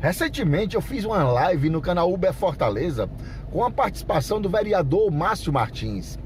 Recentemente eu fiz uma live no canal Uber Fortaleza com a participação do vereador Márcio Martins.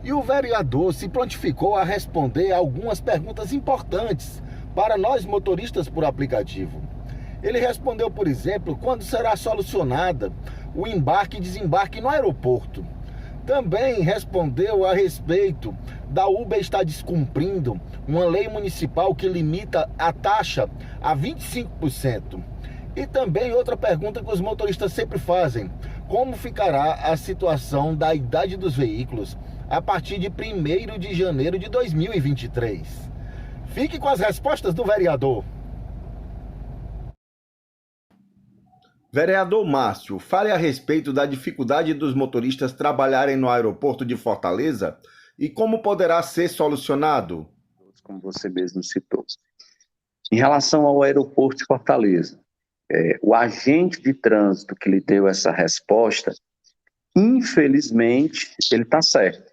E o vereador se prontificou a responder algumas perguntas importantes para nós motoristas por aplicativo. Ele respondeu, por exemplo, quando será solucionada o embarque e desembarque no aeroporto. Também respondeu a respeito da Uber estar descumprindo uma lei municipal que limita a taxa a 25%. E também outra pergunta que os motoristas sempre fazem: como ficará a situação da idade dos veículos a partir de 1º de janeiro de 2023? Fique com as respostas do vereador. Vereador Márcio, fale a respeito da dificuldade dos motoristas trabalharem no aeroporto de Fortaleza e como poderá ser solucionado. Como você mesmo citou. Em relação ao aeroporto de Fortaleza, o agente de trânsito que lhe deu essa resposta, infelizmente, ele está certo.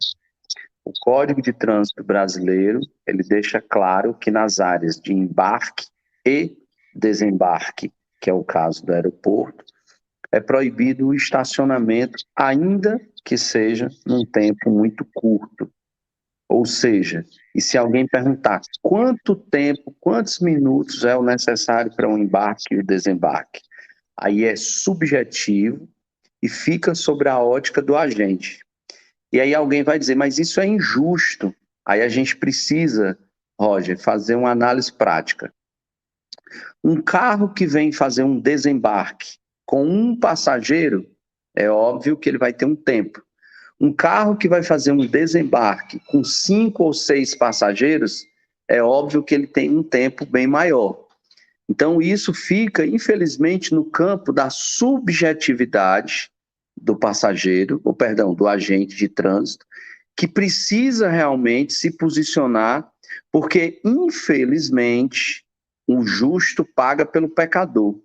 O Código de Trânsito Brasileiro, ele deixa claro que nas áreas de embarque e desembarque, que é o caso do aeroporto, é proibido o estacionamento, ainda que seja num tempo muito curto. Ou seja, e se alguém perguntar quanto tempo, quantos minutos é o necessário para um embarque e o desembarque, aí é subjetivo e fica sobre a ótica do agente. E aí alguém vai dizer, mas isso é injusto. Aí a gente precisa, Roger, fazer uma análise prática. Um carro que vem fazer um desembarque com um passageiro, é óbvio que ele vai ter um tempo. Um carro que vai fazer um desembarque com 5 ou 6 passageiros, é óbvio que ele tem um tempo bem maior. Então isso fica, infelizmente, no campo da subjetividade do passageiro, ou perdão, do agente de trânsito, que precisa realmente se posicionar, porque, infelizmente, o justo paga pelo pecador.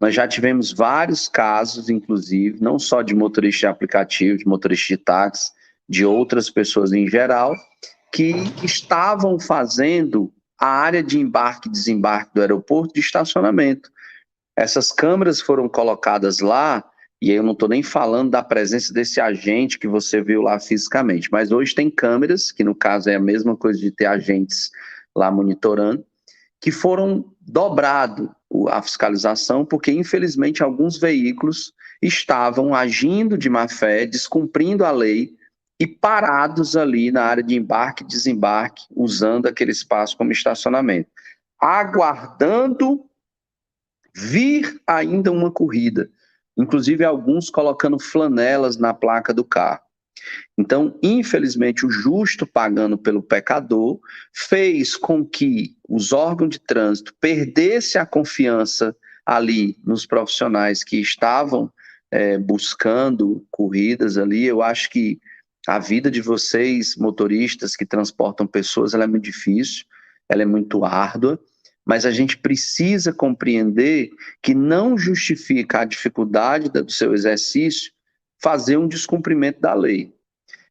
Nós já tivemos vários casos, inclusive, não só de motorista de aplicativo, de motorista de táxi, de outras pessoas em geral, que estavam fazendo a área de embarque e desembarque do aeroporto de estacionamento. Essas câmeras foram colocadas lá, e aí eu não estou nem falando da presença desse agente que você viu lá fisicamente, mas hoje tem câmeras, que no caso é a mesma coisa de ter agentes lá monitorando, que foram dobrado a fiscalização, porque infelizmente alguns veículos estavam agindo de má fé, descumprindo a lei e parados ali na área de embarque e desembarque, usando aquele espaço como estacionamento, aguardando vir ainda uma corrida, inclusive alguns colocando flanelas na placa do carro. Então, infelizmente, o justo pagando pelo pecador fez com que os órgãos de trânsito perdessem a confiança ali nos profissionais que estavam buscando corridas ali. Eu acho que a vida de vocês, motoristas que transportam pessoas, ela é muito difícil, ela é muito árdua, mas a gente precisa compreender que não justifica a dificuldade do seu exercício fazer um descumprimento da lei.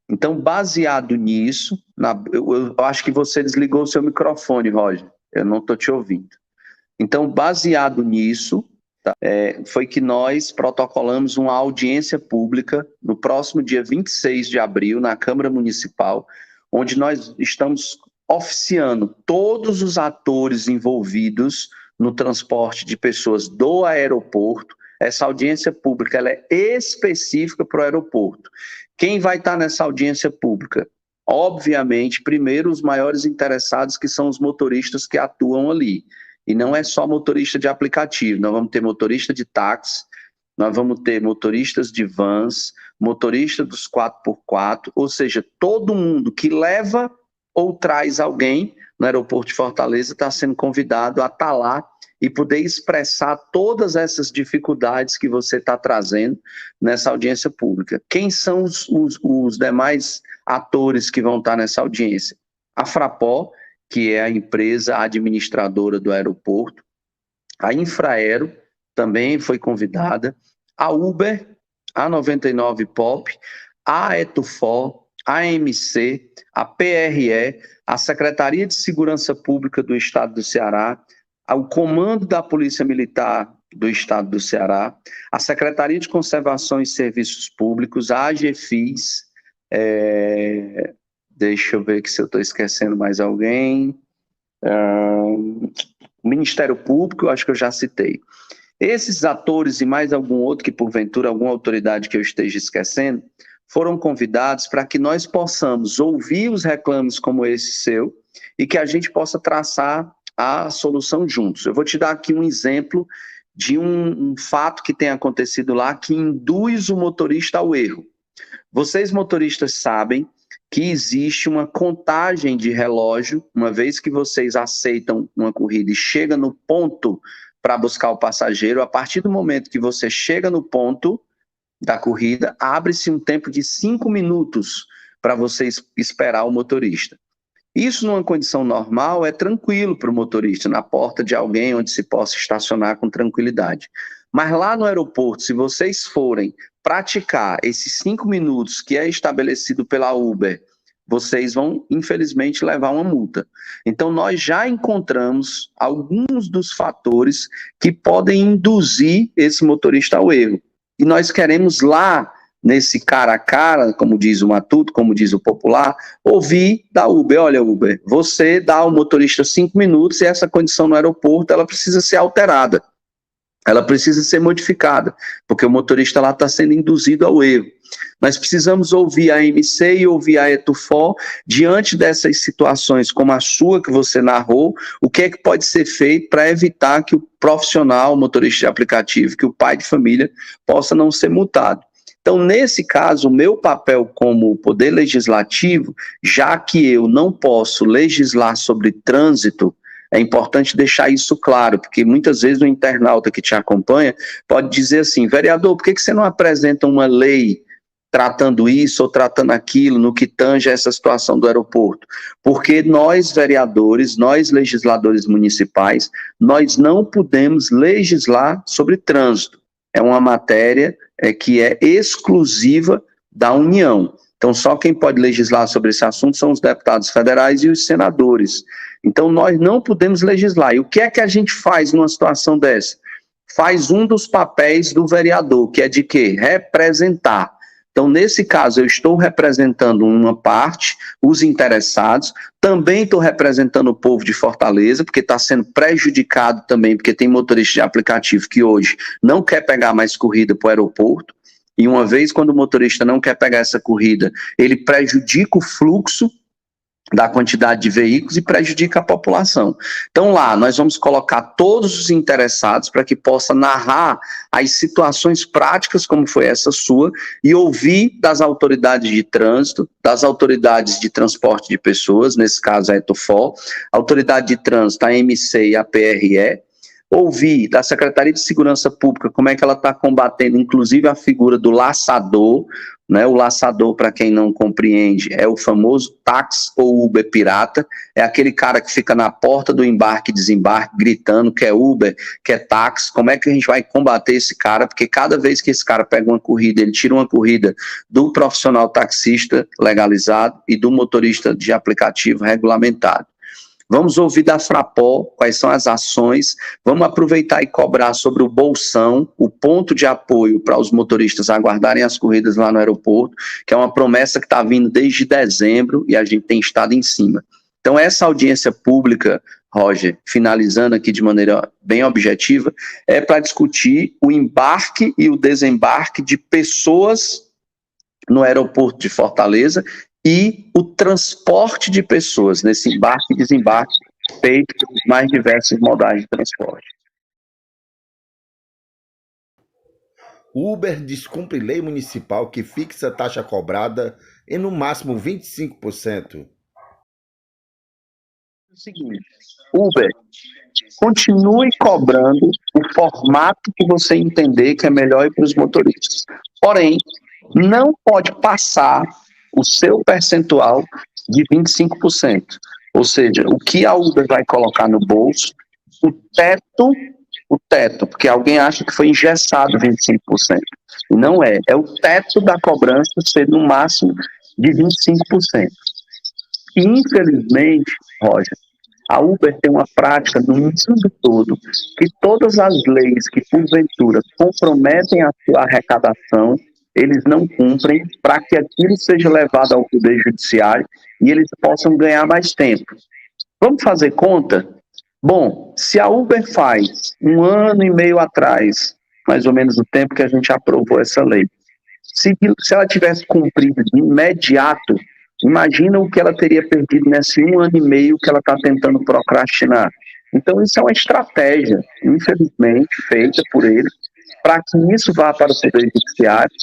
Então, baseado nisso, eu acho que você desligou o seu microfone, Roger, eu não estou te ouvindo. Então, baseado nisso, foi que nós protocolamos uma audiência pública no próximo dia 26 de abril, na Câmara Municipal, onde nós estamos oficiando todos os atores envolvidos no transporte de pessoas do aeroporto. Essa audiência pública ela é específica para o aeroporto. Quem vai estar nessa audiência pública? Obviamente, primeiro, os maiores interessados, que são os motoristas que atuam ali. E não é só motorista de aplicativo, nós vamos ter motorista de táxi, nós vamos ter motoristas de vans, motorista dos 4x4, ou seja, todo mundo que leva ou traz alguém no aeroporto de Fortaleza está sendo convidado a estar lá e poder expressar todas essas dificuldades que você está trazendo nessa audiência pública. Quem são os demais atores que vão estar nessa audiência? A Frapó, que é a empresa administradora do aeroporto, a Infraero também foi convidada, a Uber, a 99 Pop, a Etufor, a MC, a PRE, a Secretaria de Segurança Pública do Estado do Ceará, o Comando da Polícia Militar do Estado do Ceará, a Secretaria de Conservação e Serviços Públicos, a AGFIS, deixa eu ver se eu estou esquecendo mais alguém, o Ministério Público, acho que eu já citei. Esses atores e mais algum outro que, porventura, alguma autoridade que eu esteja esquecendo, foram convidados para que nós possamos ouvir os reclames como esse seu e que a gente possa traçar a solução juntos. Eu vou te dar aqui um exemplo de um fato que tem acontecido lá que induz o motorista ao erro. Vocês, motoristas, sabem que existe uma contagem de relógio, uma vez que vocês aceitam uma corrida e chega no ponto para buscar o passageiro, a partir do momento que você chega no ponto da corrida, abre-se um tempo de 5 minutos para você esperar o motorista. Isso, numa condição normal, é tranquilo para o motorista, na porta de alguém onde se possa estacionar com tranquilidade. Mas lá no aeroporto, se vocês forem praticar esses 5 minutos que é estabelecido pela Uber, vocês vão, infelizmente, levar uma multa. Então, nós já encontramos alguns dos fatores que podem induzir esse motorista ao erro. E nós queremos lá, nesse cara a cara, como diz o matuto, como diz o popular, ouvir da Uber: olha, Uber, você dá ao motorista 5 minutos e essa condição no aeroporto, ela precisa ser alterada. Ela precisa ser modificada, porque o motorista lá está sendo induzido ao erro. Nós precisamos ouvir a AMC e ouvir a Etufó diante dessas situações como a sua que você narrou, o que é que pode ser feito para evitar que o profissional, o motorista de aplicativo, que o pai de família possa não ser multado. Então, nesse caso, o meu papel como poder legislativo, já que eu não posso legislar sobre trânsito, é importante deixar isso claro, porque muitas vezes o internauta que te acompanha pode dizer assim: vereador, por que você não apresenta uma lei tratando isso ou tratando aquilo, no que tange a essa situação do aeroporto? Porque nós, vereadores, nós, legisladores municipais, nós não podemos legislar sobre trânsito. É uma matéria que é exclusiva da União. Então, só quem pode legislar sobre esse assunto são os deputados federais e os senadores. Então, nós não podemos legislar. E o que é que a gente faz numa situação dessa? Faz um dos papéis do vereador, que é de quê? Representar. Então, nesse caso, eu estou representando uma parte, os interessados, também estou representando o povo de Fortaleza, porque está sendo prejudicado também, porque tem motorista de aplicativo que hoje não quer pegar mais corrida para o aeroporto, e uma vez quando o motorista não quer pegar essa corrida, ele prejudica o fluxo da quantidade de veículos e prejudica a população. Então lá, nós vamos colocar todos os interessados para que possa narrar as situações práticas, como foi essa sua, e ouvir das autoridades de trânsito, das autoridades de transporte de pessoas, nesse caso a Etufó, autoridade de trânsito, a MC e a PRE, ouvir da Secretaria de Segurança Pública como é que ela está combatendo, inclusive, a figura do laçador, né? O laçador, para quem não compreende, é o famoso táxi ou Uber pirata, é aquele cara que fica na porta do embarque e desembarque gritando que é Uber, que é táxi. Como é que a gente vai combater esse cara? Porque cada vez que esse cara pega uma corrida, ele tira uma corrida do profissional taxista legalizado e do motorista de aplicativo regulamentado. Vamos ouvir da Frapó quais são as ações, vamos aproveitar e cobrar sobre o Bolsão, o ponto de apoio para os motoristas aguardarem as corridas lá no aeroporto, que é uma promessa que está vindo desde dezembro e a gente tem estado em cima. Então essa audiência pública, Roger, finalizando aqui de maneira bem objetiva, é para discutir o embarque e o desembarque de pessoas no aeroporto de Fortaleza e o transporte de pessoas nesse embarque e desembarque feito pelos mais diversos modais de transporte. Uber descumpre lei municipal que fixa taxa cobrada em no máximo 25%. É o seguinte, Uber, continue cobrando o formato que você entender que é melhor para os motoristas. Porém, não pode passar o seu percentual de 25%. Ou seja, o que a Uber vai colocar no bolso, o teto, porque alguém acha que foi engessado 25%. E não é. É o teto da cobrança ser no máximo de 25%. E, infelizmente, Roger, A Uber tem uma prática no mundo todo que todas as leis que, porventura, comprometem a sua arrecadação, eles não cumprem para que aquilo seja levado ao Poder Judiciário e eles possam ganhar mais tempo. Vamos fazer conta? Bom, se a Uber faz 1 ano e meio atrás, mais ou menos o tempo que a gente aprovou essa lei, se ela tivesse cumprido de imediato, imagina o que ela teria perdido nesse 1 ano e meio que ela está tentando procrastinar. Então, isso é uma estratégia, infelizmente, feita por ele, para que isso vá para o Poder Judiciário,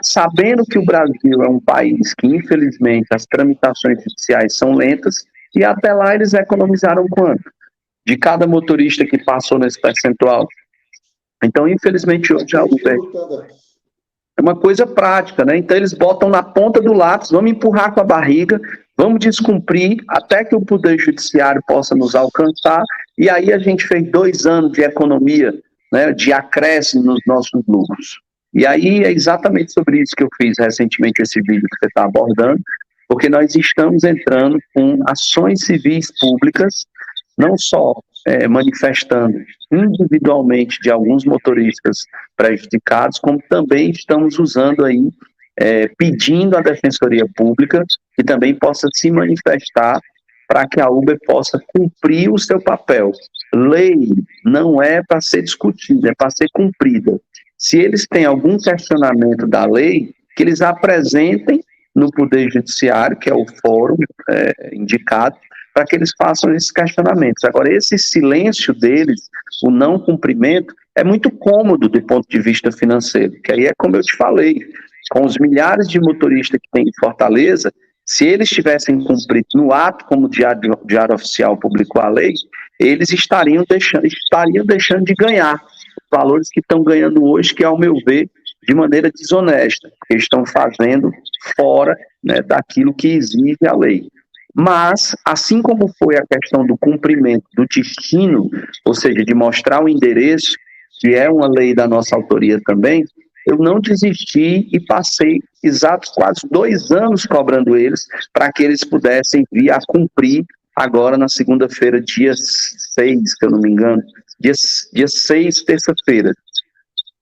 sabendo que o Brasil é um país que, infelizmente, as tramitações judiciais são lentas, e até lá eles economizaram quanto? De cada motorista que passou nesse percentual. Então, infelizmente, hoje a Uber é uma coisa prática, né? Então, eles botam na ponta do lápis, vamos empurrar com a barriga, vamos descumprir até que o Poder Judiciário possa nos alcançar, e aí a gente fez 2 anos de economia, né, de acréscimo nos nossos lucros. E aí é exatamente sobre isso que eu fiz recentemente esse vídeo que você está abordando, porque nós estamos entrando com ações civis públicas, não só manifestando individualmente de alguns motoristas prejudicados, como também estamos usando aí, pedindo à Defensoria Pública que também possa se manifestar para que a Uber possa cumprir o seu papel. Lei não é para ser discutida, é para ser cumprida. Se eles têm algum questionamento da lei, que eles apresentem no Poder Judiciário, que é o fórum indicado, para que eles façam esses questionamentos. Agora, esse silêncio deles, o não cumprimento, é muito cômodo do ponto de vista financeiro, que aí é como eu te falei, com os milhares de motoristas que tem em Fortaleza, se eles tivessem cumprido no ato, como o Diário Oficial publicou a lei, eles estariam deixando de ganhar os valores que estão ganhando hoje, que, ao meu ver, de maneira desonesta, porque estão fazendo fora, né, daquilo que exige a lei. Mas, assim como foi a questão do cumprimento do destino, ou seja, de mostrar o endereço, que é uma lei da nossa autoria também, eu não desisti e passei exatos quase 2 anos cobrando eles para que eles pudessem vir a cumprir agora na segunda-feira, dia 6, se eu não me engano, dia 6, terça-feira.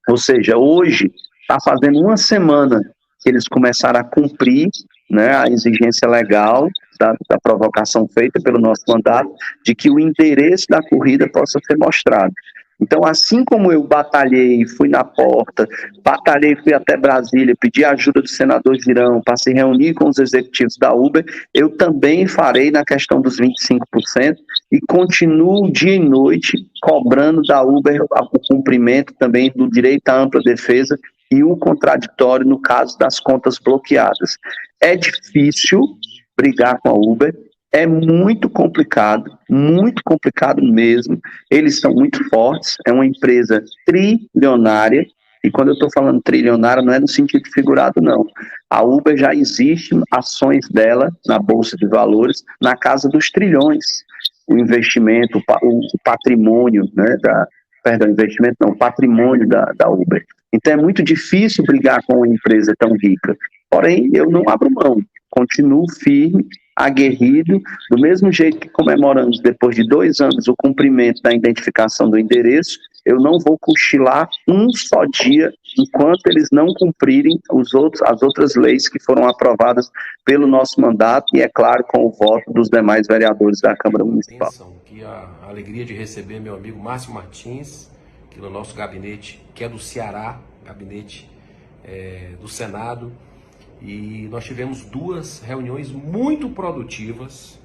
Ou seja, hoje está fazendo 1 semana que eles começaram a cumprir, né, a exigência legal da provocação feita pelo nosso mandato, de que o endereço da corrida possa ser mostrado. Então, assim como eu batalhei, fui na porta, fui até Brasília, pedi a ajuda do senador Girão para se reunir com os executivos da Uber, eu também farei na questão dos 25% e continuo dia e noite cobrando da Uber o cumprimento também do direito à ampla defesa e o contraditório no caso das contas bloqueadas. É difícil brigar com a Uber, é muito complicado mesmo, eles são muito fortes, é uma empresa trilionária, e quando eu estou falando trilionária não é no sentido figurado não, a Uber já existe ações dela na Bolsa de Valores na casa dos trilhões, o investimento, o patrimônio, né, o patrimônio da Uber. Então é muito difícil brigar com uma empresa tão rica, porém eu não abro mão, continuo firme, aguerrido, do mesmo jeito que comemoramos depois de 2 anos o cumprimento da identificação do endereço, eu não vou cochilar um só dia enquanto eles não cumprirem as outras leis que foram aprovadas pelo nosso mandato e, é claro, com o voto dos demais vereadores da Câmara Municipal. Atenção, que a alegria de receber meu amigo Márcio Martins, que no nosso gabinete, que é do Ceará, gabinete do Senado, e nós tivemos 2 reuniões muito produtivas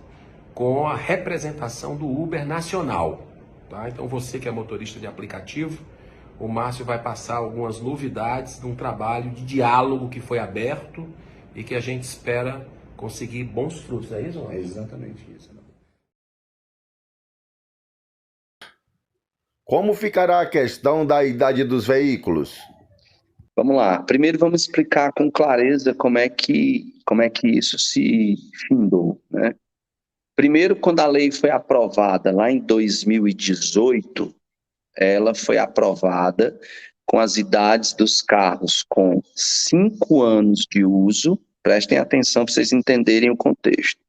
com a representação do Uber nacional. Tá? Então você que é motorista de aplicativo, o Márcio vai passar algumas novidades de um trabalho de diálogo que foi aberto e que a gente espera conseguir bons frutos, é isso? É exatamente isso. Como ficará a questão da idade dos veículos? Vamos lá. Primeiro vamos explicar com clareza como é que isso se findou, né? Primeiro, quando a lei foi aprovada lá em 2018, ela foi aprovada com as idades dos carros com 5 anos de uso. Prestem atenção para vocês entenderem o contexto.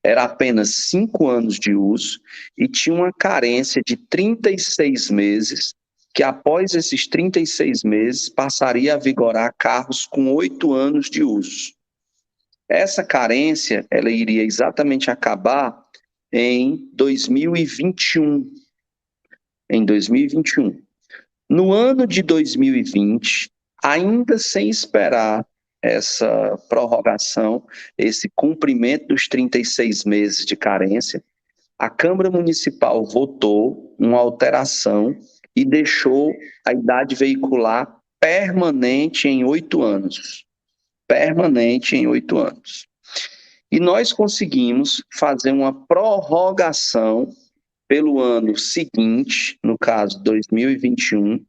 era apenas 5 anos de uso e tinha uma carência de 36 meses, que após esses 36 meses passaria a vigorar carros com 8 anos de uso. Essa carência, ela iria exatamente acabar em 2021. Em 2021. No ano de 2020, ainda sem esperar essa prorrogação, esse cumprimento dos 36 meses de carência, a Câmara Municipal votou uma alteração e deixou a idade veicular permanente em 8 anos. Permanente em 8 anos. E nós conseguimos fazer uma prorrogação pelo ano seguinte, no caso 2021,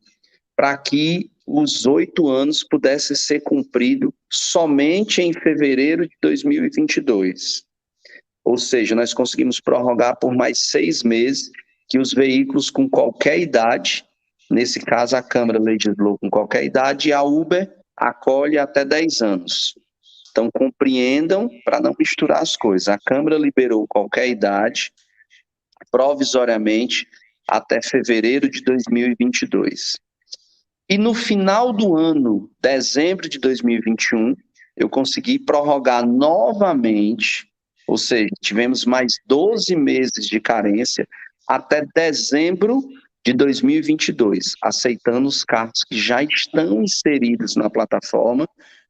para que os 8 anos pudessem ser cumpridos somente em fevereiro de 2022. Ou seja, nós conseguimos prorrogar por mais 6 meses que os veículos com qualquer idade, nesse caso a Câmara legislou com qualquer idade, e a Uber acolhe até 10 anos. Então compreendam, para não misturar as coisas, a Câmara liberou qualquer idade, provisoriamente, até fevereiro de 2022. E no final do ano, dezembro de 2021, eu consegui prorrogar novamente, ou seja, tivemos mais 12 meses de carência até dezembro de 2022, aceitando os carros que já estão inseridos na plataforma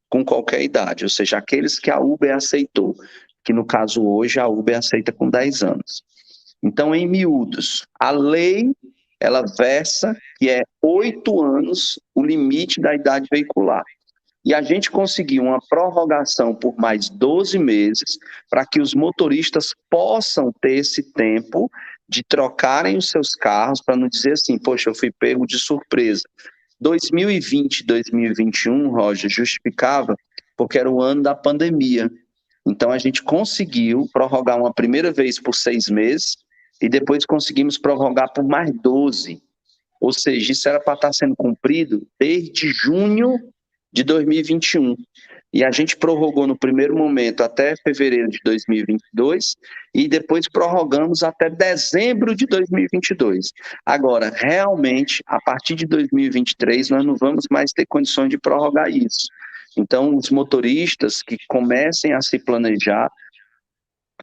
com qualquer idade, ou seja, aqueles que a Uber aceitou, que no caso hoje a Uber aceita com 10 anos. Então, em miúdos, a lei, ela versa que é 8 anos o limite da idade veicular. E a gente conseguiu uma prorrogação por mais 12 meses para que os motoristas possam ter esse tempo de trocarem os seus carros, para não dizer assim, poxa, eu fui pego de surpresa. 2020, 2021, Roger, justificava porque era o ano da pandemia. Então, a gente conseguiu prorrogar uma primeira vez por 6 meses e depois conseguimos prorrogar por mais 12. Ou seja, isso era para estar sendo cumprido desde junho de 2021. E a gente prorrogou no primeiro momento até fevereiro de 2022 e depois prorrogamos até dezembro de 2022. Agora, realmente, a partir de 2023, nós não vamos mais ter condições de prorrogar isso. Então, os motoristas que comecem a se planejar,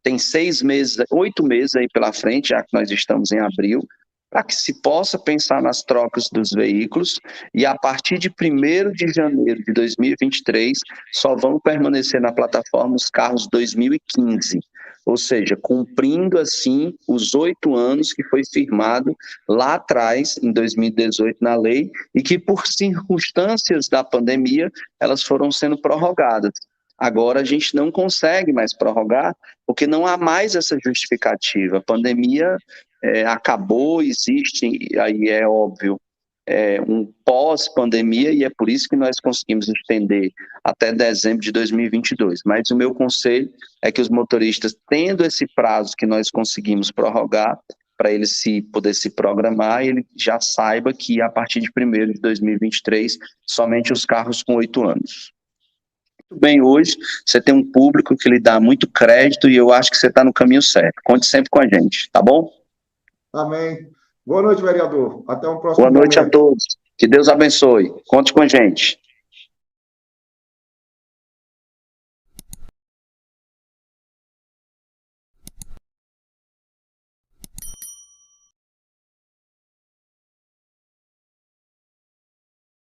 tem 6 meses, 8 meses aí pela frente, já que nós estamos em abril, para que se possa pensar nas trocas dos veículos, e a partir de 1º de janeiro de 2023, só vão permanecer na plataforma os carros 2015, ou seja, cumprindo assim os 8 anos que foi firmado lá atrás, em 2018, na lei, e que por circunstâncias da pandemia, elas foram sendo prorrogadas. Agora a gente não consegue mais prorrogar, porque não há mais essa justificativa. A pandemia acabou, existe, aí é óbvio, um pós-pandemia, e é por isso que nós conseguimos estender até dezembro de 2022. Mas o meu conselho é que os motoristas, tendo esse prazo que nós conseguimos prorrogar, para ele poder se programar, ele já saiba que a partir de 1º de 2023, somente os carros com 8 anos. Bem, hoje você tem um público que lhe dá muito crédito e eu acho que você está no caminho certo. Conte sempre com a gente, tá bom? Amém. Boa noite, vereador. Até um próximo momento. Boa noite a todos. Que Deus abençoe. Conte com a gente.